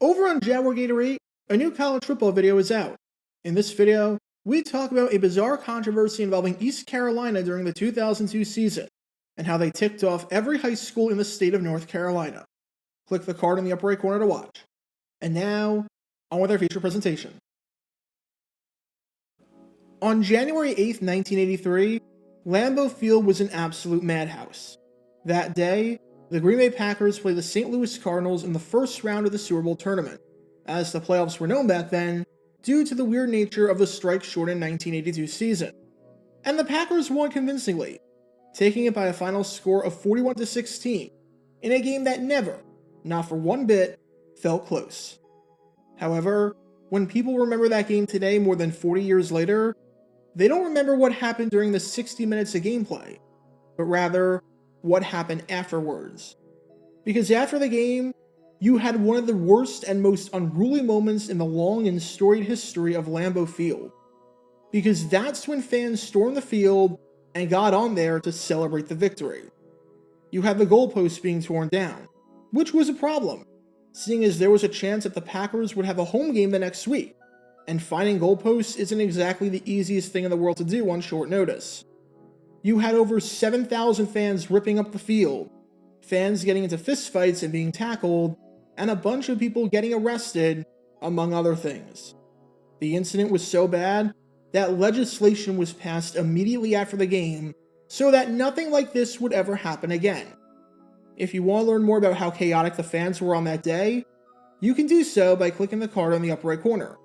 Over on Jaguar Gator 8, a new college football video is out. In this video, we talk about a bizarre controversy involving East Carolina during the 2002 season, and how they ticked off every high school in the state of North Carolina. Click the card in the upper right corner to watch. And now, on with our feature presentation. On January 8, 1983, Lambeau Field was an absolute madhouse. That day, the Green Bay Packers played the St. Louis Cardinals in the first round of the Super Bowl tournament, as the playoffs were known back then due to the weird nature of the strike-shortened 1982 season. And the Packers won convincingly, taking it by a final score of 41-16, in a game that never, not for one bit, felt close. However, when people remember that game today more than 40 years later, they don't remember what happened during the 60 minutes of gameplay, but rather, what happened afterwards. Because after the game, you had one of the worst and most unruly moments in the long and storied history of Lambeau Field. Because that's when fans stormed the field and got on there to celebrate the victory. You had the goalposts being torn down, which was a problem, seeing as there was a chance that the Packers would have a home game the next week, and finding goalposts isn't exactly the easiest thing in the world to do on short notice. You had over 7,000 fans ripping up the field, fans getting into fistfights and being tackled, and a bunch of people getting arrested, among other things. The incident was so bad that legislation was passed immediately after the game so that nothing like this would ever happen again. If you want to learn more about how chaotic the fans were on that day, you can do so by clicking the card on the upper right corner.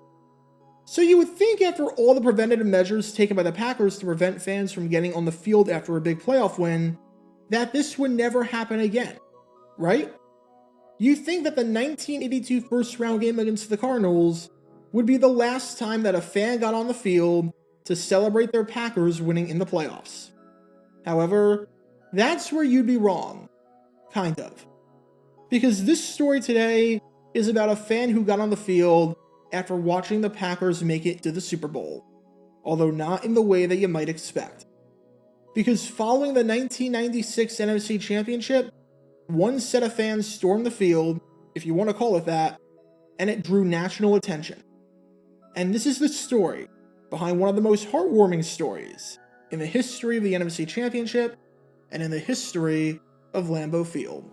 So you would think after all the preventative measures taken by the Packers to prevent fans from getting on the field after a big playoff win, that this would never happen again, right? You think that the 1982 first round game against the Cardinals would be the last time that a fan got on the field to celebrate their Packers winning in the playoffs. However, that's where you'd be wrong. Kind of. Because this story today is about a fan who got on the field after watching the Packers make it to the Super Bowl, although not in the way that you might expect. Because following the 1996 NFC Championship, one set of fans stormed the field, if you want to call it that, and it drew national attention. And this is the story behind one of the most heartwarming stories in the history of the NFC Championship and in the history of Lambeau Field.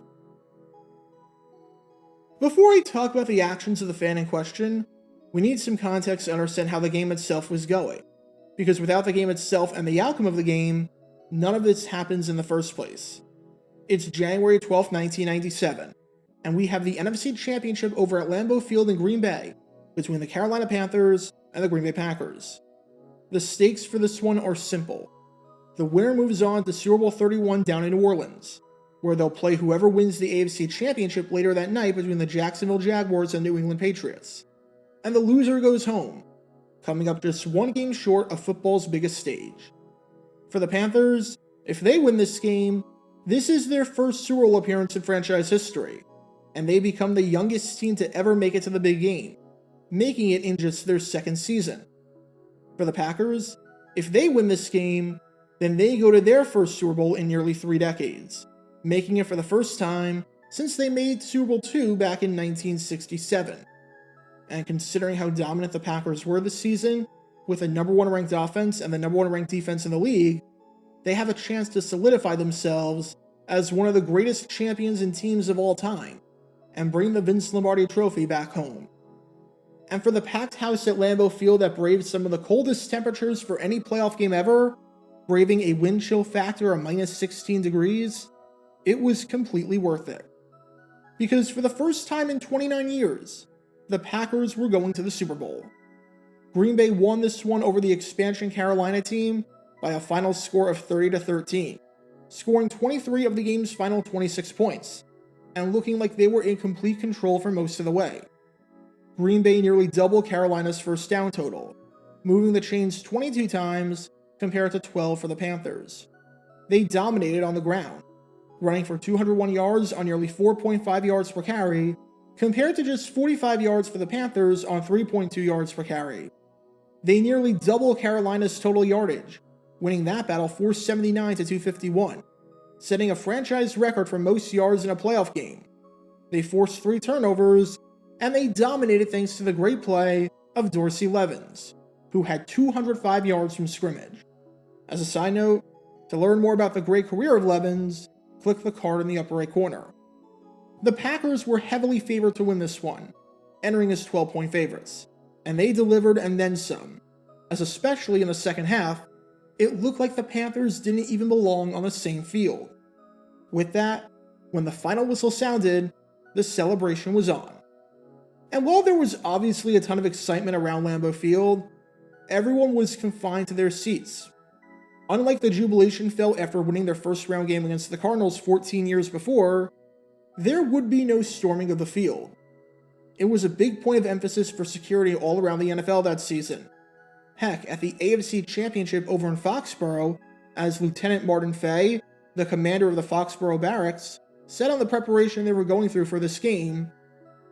Before I talk about the actions of the fan in question, we need some context to understand how the game itself was going, because without the game itself and the outcome of the game, none of this happens in the first place. It's January 12, 1997, and we have the NFC Championship over at Lambeau Field in Green Bay between the Carolina Panthers and the Green Bay Packers. The stakes for this one are simple. The winner moves on to Super Bowl XXXI down in New Orleans, where they'll play whoever wins the AFC Championship later that night between the Jacksonville Jaguars and New England Patriots. And the loser goes home, coming up just one game short of football's biggest stage. For the Panthers, if they win this game, this is their first Super Bowl appearance in franchise history, and they become the youngest team to ever make it to the big game, making it in just their second season. For the Packers, if they win this game, then they go to their first Super Bowl in nearly 3 decades, making it for the first time since they made Super Bowl II back in 1967. And considering how dominant the Packers were this season, with the number 1 ranked offense and the number 1 ranked defense in the league, they have a chance to solidify themselves as one of the greatest champions and teams of all time, and bring the Vince Lombardi trophy back home. And for the packed house at Lambeau Field that braved some of the coldest temperatures for any playoff game ever, braving a wind chill factor of minus 16 degrees, it was completely worth it. Because for the first time in 29 years, the Packers were going to the Super Bowl. Green Bay won this one over the expansion Carolina team by a final score of 30-13, scoring 23 of the game's final 26 points, and looking like they were in complete control for most of the way. Green Bay nearly doubled Carolina's first down total, moving the chains 22 times compared to 12 for the Panthers. They dominated on the ground, running for 201 yards on nearly 4.5 yards per carry, compared to just 45 yards for the Panthers on 3.2 yards per carry. They nearly doubled Carolina's total yardage, winning that battle 479-251, setting a franchise record for most yards in a playoff game. They forced 3 turnovers, and they dominated thanks to the great play of Dorsey Levens, who had 205 yards from scrimmage. As a side note, to learn more about the great career of Levens, click the card in the upper right corner. The Packers were heavily favored to win this one, entering as 12-point favorites, and they delivered and then some, as especially in the second half, it looked like the Panthers didn't even belong on the same field. With that, when the final whistle sounded, the celebration was on. And while there was obviously a ton of excitement around Lambeau Field, everyone was confined to their seats. Unlike the jubilation felt after winning their first round game against the Cardinals 14 years before, there would be no storming of the field. It was a big point of emphasis for security all around the NFL that season. Heck, at the NFC Championship over in Foxborough, as Lieutenant Martin Fay, the commander of the Foxborough Barracks, said on the preparation they were going through for this game,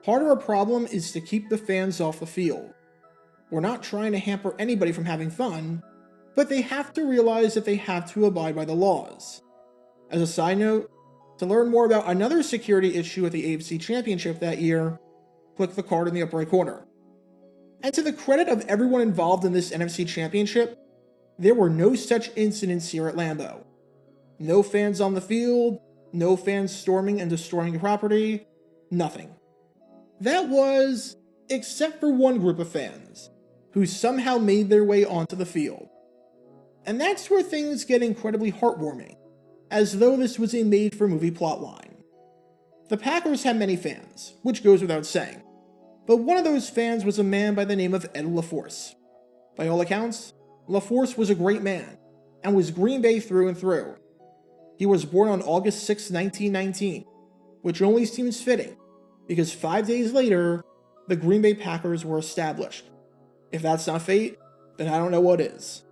"Part of our problem is to keep the fans off the field. We're not trying to hamper anybody from having fun, but they have to realize that they have to abide by the laws." As a side note, to learn more about another security issue at the AFC Championship that year, click the card in the upper right corner. And to the credit of everyone involved in this NFC Championship, there were no such incidents here at Lambeau. No fans on the field, no fans storming and destroying the property, nothing. That was, except for one group of fans, who somehow made their way onto the field. And that's where things get incredibly heartwarming, as though this was a made-for-movie plotline. The Packers had many fans, which goes without saying, but one of those fans was a man by the name of Ed LaForce. By all accounts, LaForce was a great man, and was Green Bay through and through. He was born on August 6, 1919, which only seems fitting, because 5 days later, the Green Bay Packers were established. If that's not fate, then I don't know what is.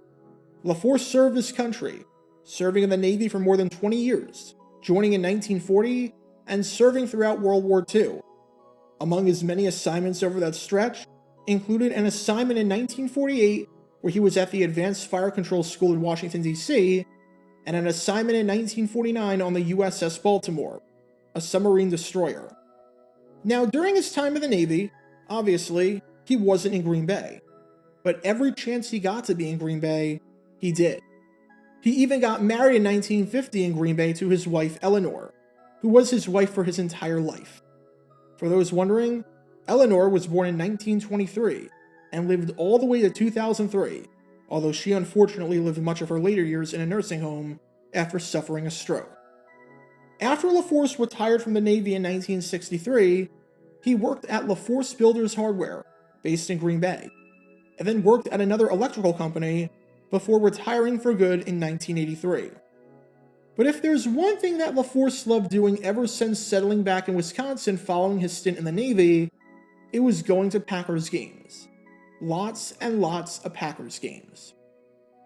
LaForce served his country, serving in the Navy for more than 20 years, joining in 1940, and serving throughout World War II. Among his many assignments over that stretch, included an assignment in 1948 where he was at the Advanced Fire Control School in Washington, D.C., and an assignment in 1949 on the USS Baltimore, a submarine destroyer. Now, during his time in the Navy, obviously, he wasn't in Green Bay, but every chance he got to be in Green Bay, he did. He even got married in 1950 in Green Bay to his wife Eleanor, who was his wife for his entire life. For those wondering, Eleanor was born in 1923 and lived all the way to 2003, although she unfortunately lived much of her later years in a nursing home after suffering a stroke. After LaForce retired from the Navy in 1963, he worked at LaForce Builders Hardware, based in Green Bay, and then worked at another electrical company before retiring for good in 1983. But if there's one thing that LaForce loved doing ever since settling back in Wisconsin following his stint in the Navy, it was going to Packers games. Lots and lots of Packers games.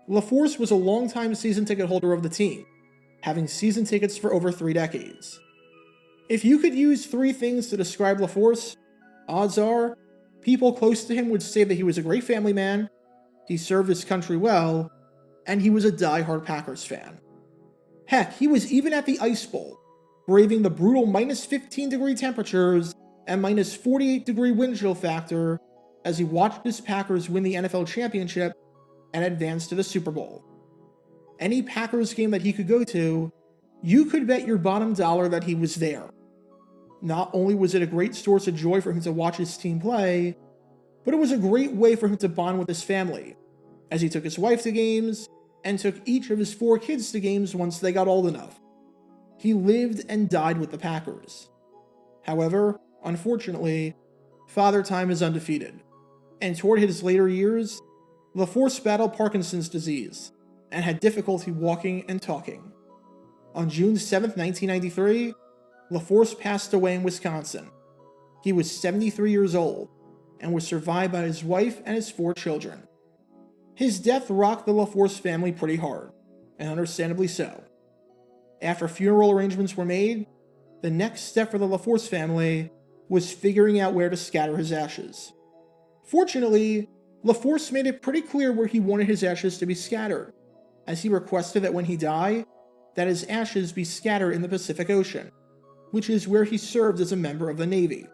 LaForce was a longtime season ticket holder of the team, having season tickets for over 3 decades. If you could use 3 things to describe LaForce, odds are people close to him would say that he was a great family man, he served his country well, and he was a die-hard Packers fan. Heck, he was even at the Ice Bowl, braving the brutal minus 15-degree temperatures and minus 48-degree wind chill factor as he watched his Packers win the NFL championship and advance to the Super Bowl. Any Packers game that he could go to, you could bet your bottom dollar that he was there. Not only was it a great source of joy for him to watch his team play, but it was a great way for him to bond with his family, as he took his wife to games, and took each of his 4 kids to games once they got old enough. He lived and died with the Packers. However, unfortunately, Father Time is undefeated, and toward his later years, LaForce battled Parkinson's disease, and had difficulty walking and talking. On June 7, 1993, LaForce passed away in Wisconsin. He was 73 years old, and was survived by his wife and his 4 children. His death rocked the LaForce family pretty hard, and understandably so. After funeral arrangements were made, the next step for the LaForce family was figuring out where to scatter his ashes. Fortunately, LaForce made it pretty clear where he wanted his ashes to be scattered, as he requested that when he die, that his ashes be scattered in the Pacific Ocean, which is where he served as a member of the Navy.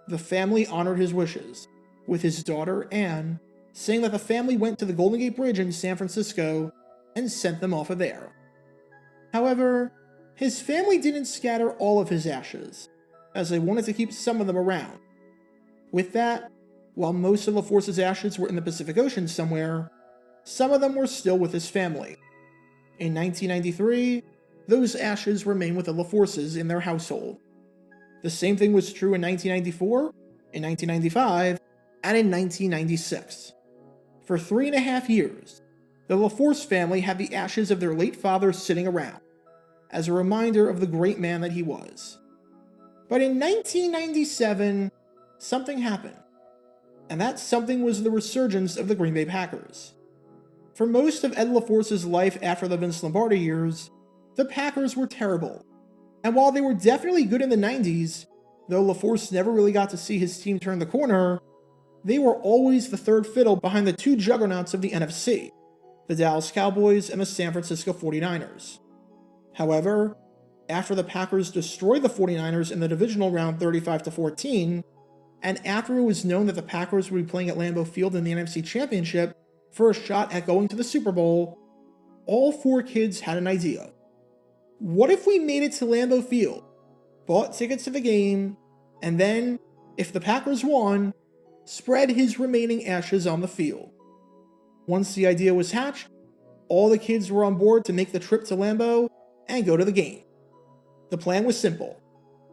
the family honored his wishes, with his daughter, Anne, saying that the family went to the Golden Gate Bridge in San Francisco and sent them off of there. However, his family didn't scatter all of his ashes, as they wanted to keep some of them around. With that, while most of LaForce's ashes were in the Pacific Ocean somewhere, some of them were still with his family. In 1993, those ashes remained with the LaForces in their household. The same thing was true in 1994, in 1995, and in 1996. For 3.5 years, the LaForce family had the ashes of their late father sitting around, as a reminder of the great man that he was. But in 1997, something happened, and that something was the resurgence of the Green Bay Packers. For most of Ed LaForce's life after the Vince Lombardi years, the Packers were terrible. And while they were definitely good in the 90s, though LaForce never really got to see his team turn the corner, they were always the third fiddle behind the two juggernauts of the NFC, the Dallas Cowboys and the San Francisco 49ers. However, after the Packers destroyed the 49ers in the divisional round 35-14, and after it was known that the Packers would be playing at Lambeau Field in the NFC Championship for a shot at going to the Super Bowl, all four kids had an idea. What if we made it to Lambeau Field, bought tickets to the game, and then, if the Packers won, spread his remaining ashes on the field? Once the idea was hatched, all the kids were on board to make the trip to Lambeau and go to the game. The plan was simple.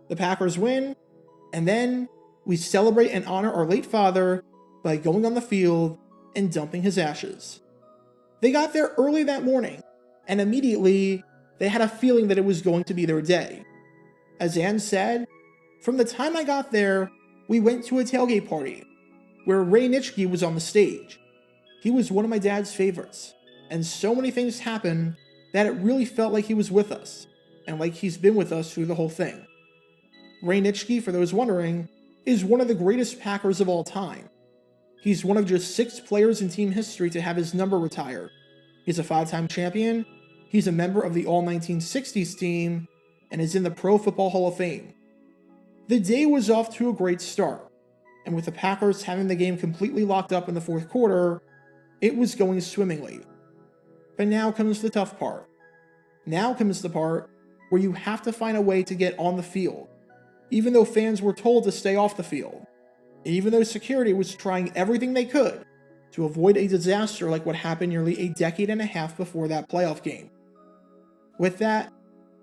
The Packers win, and then we celebrate and honor our late father by going on the field and dumping his ashes. They got there early that morning, and immediately they had a feeling that it was going to be their day. As Anne said, from the time I got there, we went to a tailgate party, where Ray Nitschke was on the stage. He was one of my dad's favorites, and so many things happened that it really felt like he was with us, and like he's been with us through the whole thing. Ray Nitschke, for those wondering, is one of the greatest Packers of all time. He's one of just 6 players in team history to have his number retired. He's a 5-time champion, he's a member of the All-1960s team, and is in the Pro Football Hall of Fame. The day was off to a great start, and with the Packers having the game completely locked up in the fourth quarter, it was going swimmingly. But now comes the tough part. Now comes the part where you have to find a way to get on the field, even though fans were told to stay off the field, and even though security was trying everything they could to avoid a disaster like what happened nearly a decade and a half before that playoff game. With that,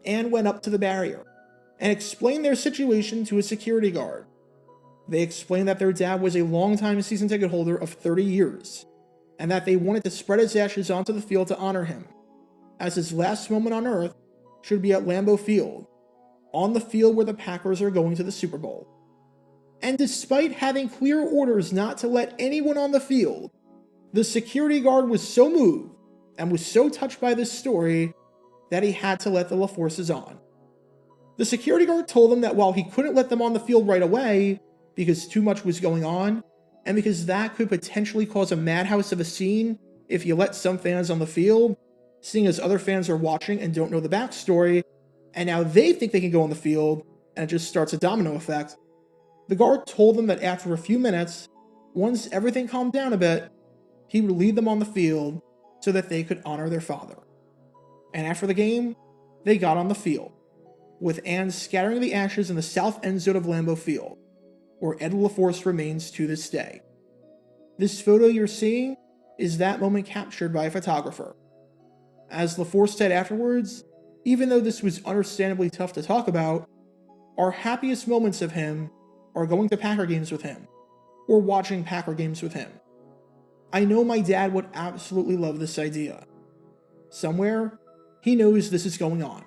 Anne went up to the barrier and explained their situation to a security guard. They explained that their dad was a longtime season ticket holder of 30 years, and that they wanted to spread his ashes onto the field to honor him, as his last moment on Earth should be at Lambeau Field, on the field where the Packers are going to the Super Bowl. And despite having clear orders not to let anyone on the field, the security guard was so moved and was so touched by this story that he had to let the LaForces on. The security guard told them that while he couldn't let them on the field right away because too much was going on, and because that could potentially cause a madhouse of a scene if you let some fans on the field, seeing as other fans are watching and don't know the backstory, and now they think they can go on the field, and it just starts a domino effect. The guard told them that after a few minutes, once everything calmed down a bit, he would lead them on the field so that they could honor their father. And after the game, they got on the field, with Anne scattering the ashes in the south end zone of Lambeau Field, where Ed LaForce remains to this day. This photo you're seeing is that moment captured by a photographer. As LaForce said afterwards, even though this was understandably tough to talk about, our happiest moments of him are going to Packer games with him, or watching Packer games with him. I know my dad would absolutely love this idea. Somewhere, he knows this is going on.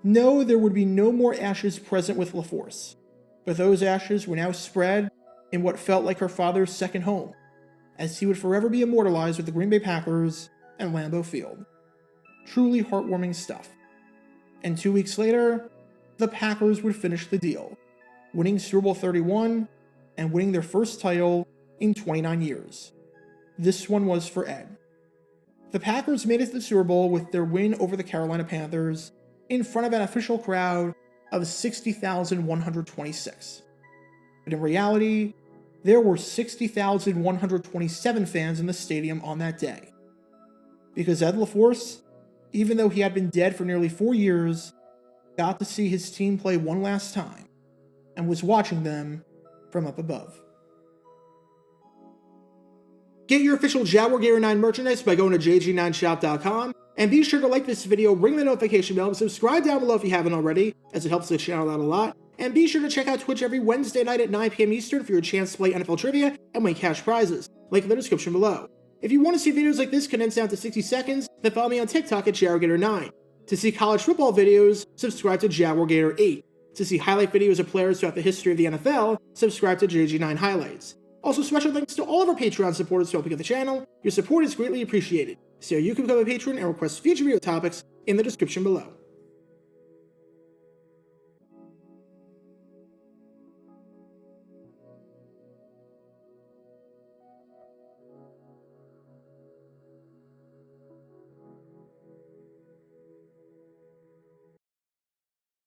No, there would be no more ashes present with LaForce, but those ashes were now spread in what felt like her father's second home, as he would forever be immortalized with the Green Bay Packers and Lambeau Field. Truly heartwarming stuff. And 2 weeks later, the Packers would finish the deal, winning Super Bowl XXXI and winning their first title in 29 years. This one was for Ed. The Packers made it to the Super Bowl with their win over the Carolina Panthers in front of an official crowd of 60,126. but in reality, there were 60,127 fans in the stadium on that day. Because Ed LaForce, even though he had been dead for nearly 4 years, got to see his team play one last time, and was watching them from up above. Get your official Jaguar Gator 9 merchandise by going to jg9shop.com, and be sure to like this video, ring the notification bell, and subscribe down below if you haven't already, as it helps the channel out a lot. And be sure to check out Twitch every Wednesday night at 9 p.m. Eastern for your chance to play NFL trivia and win cash prizes. Link in the description below. If you want to see videos like this condensed down to 60 seconds, then follow me on TikTok at Jaguar Gator 9. To see college football videos, subscribe to Jaguar Gator 8. To see highlight videos of players throughout the history of the NFL, subscribe to JG9 Highlights. Also, special thanks to all of our Patreon supporters for helping out the channel. Your support is greatly appreciated. So you can become a patron and request future video topics in the description below.